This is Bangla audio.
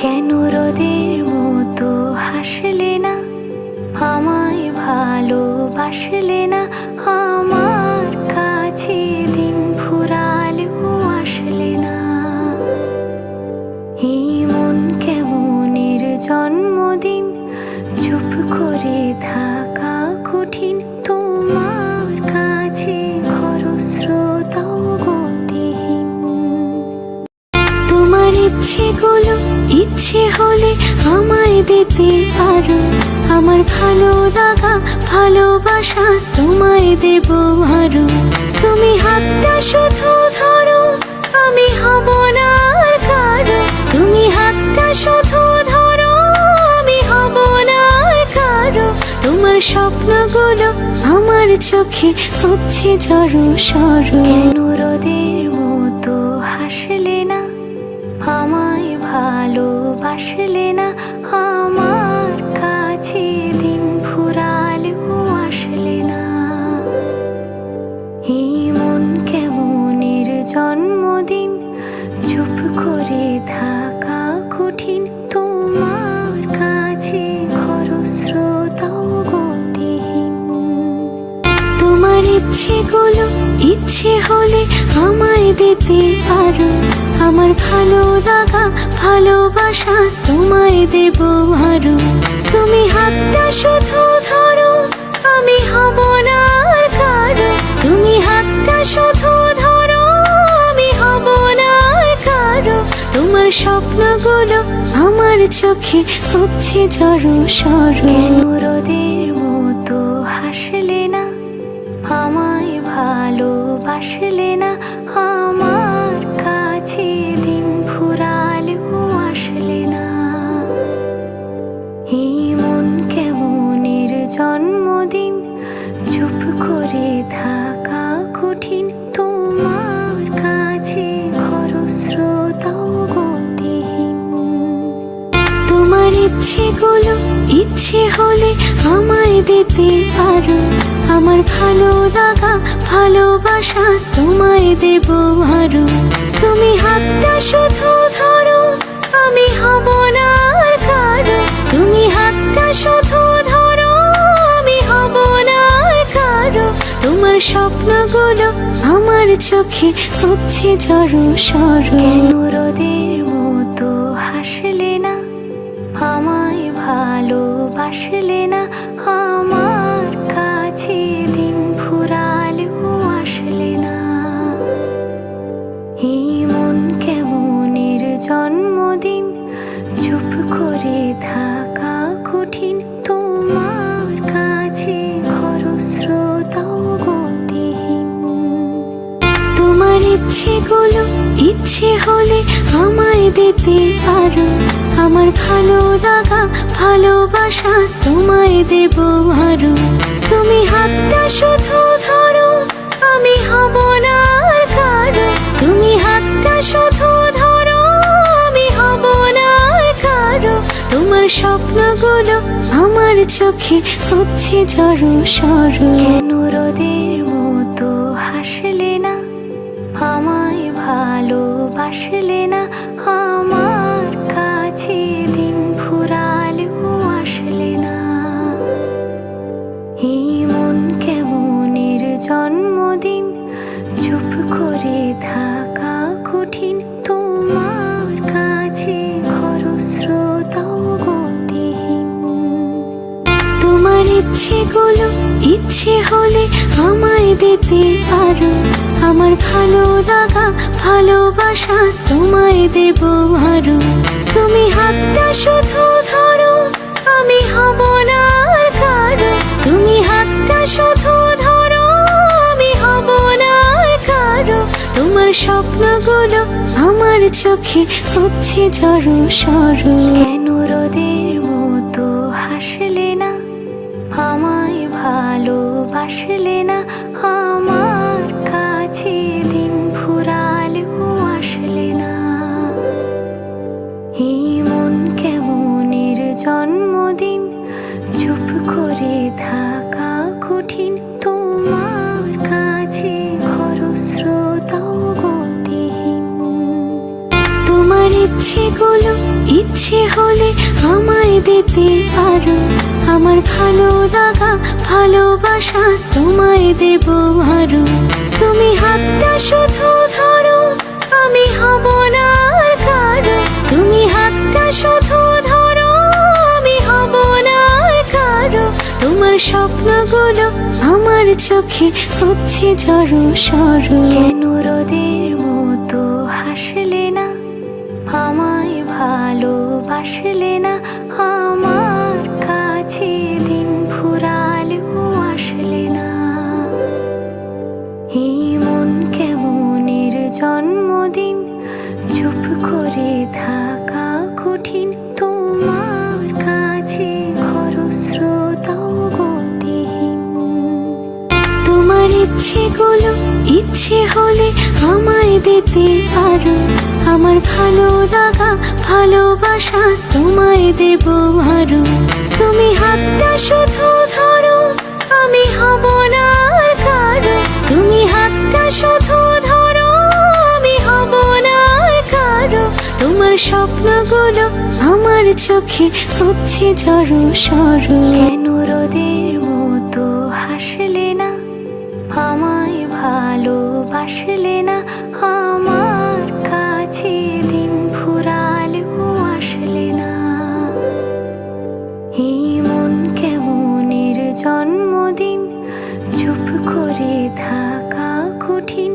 কেন রোদের মতো হাসলে না, আমায় ভালোবাসলে না, আমার কাছে দিন ফুরালেও আসলে না। এই মন কেমনের জন্মদিন, চুপ করে থাকা কঠিন, তোমার কাছে খরস্রোতাও গতিহীন। তোমার ইচ্ছেগুলো ইচ্ছে হলে আমায় দিতে পারো, আমার ভালো লাগা ভালোবাসা তোমায় দেব আরো। তুমি হাতটা শুধু ধরো, আমি হব না আর কারো। তুমি হাতটা শুধু ধরো, আমি হব না আর কারো। তোমার স্বপ্নগুলো আমার চোখে হচ্ছে জড়ো সরো। কেন রোদের মতো হাসলে না, আমায় ভালোবাসলে না, আমার কাছে দিন ফুরালেও আসলে না। এই মন কেমনের জন্মদিন, চুপ করে থাকা কঠিন, তোমার কাছে খরস্রোতাও গতিহীন। তোমার ইচ্ছেগুলো ইচ্ছে হলে আমায় দিতে পারো, আমার ভালো লাগা ভালোবাসা তোমায় দেব আরো। তুমি হাতটা শুধু ধরো, আমি হব না আর কারো। তুমি হাতটা শুধু ধরো, আমি হব না আর কারো। তোমার স্বপ্নগুলো আমার চোখে হচ্ছে জড়ো সরো। কেন রোদের মতো হাসলে না, আমায় ভালোবাসলে না, আমার কাছে দিন ফুরালেও আসলে না। এই মন কেমনের জন্মদিন, চুপ করে থাকা কঠিন, তোমার কাছে খরস্রোতাও গতিহীন। তোমার ইচ্ছেগুলো ইচ্ছে হলে আমায় দিতে পারো, আমার ভালো লাগা ভালোবাসা তোমায় দেব আরো। তুমি হাতটা শুধু ধরো, আমি হব না আর কারো। তুমি হাতটা শুধু ধরো, আমি হব না আর কারো। তোমার স্বপ্নগুলো আমার চোখে হচ্ছে জড়ো সরো। কেন রোদের মতো হাসলে না, আমায় ভালোবাসলে না, আমার কাছে দিন ফুরালেও আসলে না। এই মন কেমনের জন্মদিন, চুপ করে থাকা কঠিন, তোমার কাছে খরস্রোতাও গতিহীন। তোমার ইচ্ছেগুলো ইচ্ছে হলে আমায় দিতে পারো, আমার ভালো লাগা ভালোবাসা তোমায় দেব আরো। তুমি হাতটা শুধু ধরো, আমি হব না আর কারো। তুমি হাতটা শুধু ধরো, আমি হব না আর কারো। তোমার স্বপ্নগুলো আমার চোখে হচ্ছে জড়ো সরো। কেন রোদের মতো হাসলে না, আমায় ভালোবাসলে না, আমার কাছে দিন ফুরালেও আসলে না। এই মন কেমনের জন্মদিন, চুপ করে থাকা কঠিন, তোমার কাছে খরস্রোতাও গতিহীন। তোমার ইচ্ছেগুলো ইচ্ছে হলে আমায় দিতে পারো, আমার ভালো লাগা ভালোবাসা তোমায় দেব আরো। তুমি হাতটা শুধু ধরো, আমি হব না আর কারো। তুমি হাতটা শুধু ধরো, আমি হব না আর কারো। তোমার স্বপ্নগুলো আমার চোখে হচ্ছে জড়ো সরো। কেন রোদের মতো হাসলে না, আমায় ভালোবাসলে না, আমার কাছে দিন ফুরালেও আসলে না। এই মন কেমনের জন্মদিন, চুপ করে থাকা কঠিন, তোমার কাছে খরস্রোতাও গতিহীন। তোমার ইচ্ছেগুলো ইচ্ছে হলে আমায় দিতে পারো। আমার ভালো লাগা ভালোবাসা তোমায় দেব আরো। তুমি হাতটা শুধু ধরো, আমি হব না আর কারো। তুমি হাতটা শুধু ধরো, আমি হব না আর কারো। তোমার স্বপ্নগুলো আমার চোখে হচ্ছে জড়ো সরো। কেন রোদের মতো হাসলে না, আমায় ভালোবাসলে না। আমার কাছে দিন ফুরালেও আসলে না। এই মন কেমনের জন্মদিন, চুপ করে থাকা কঠিন। তোমার কাছে খরস্রোতাও গতিহীন। তোমার ইচ্ছেগুলো ইচ্ছে হলে আমায় দিতে পারো। আমার ভালো লাগা ভালোবাসা তোমায় দেব আরো। তুমি হাতটা শুধু ধরো, আমি হব না আর কারো। তুমি হাতটা শুধু ধরো, আমি হব না আর কারো। তোমার স্বপ্নগুলো আমার চোখে হচ্ছে জড়ো সরো। কেন রোদের মতো হাসলে না, আমায় ভালোবাসলে না। আমার কাছে দিন ফুরালেও আসলে না। এই মন কেমনের জন্মদিন, চুপ করে থাকা কঠিন।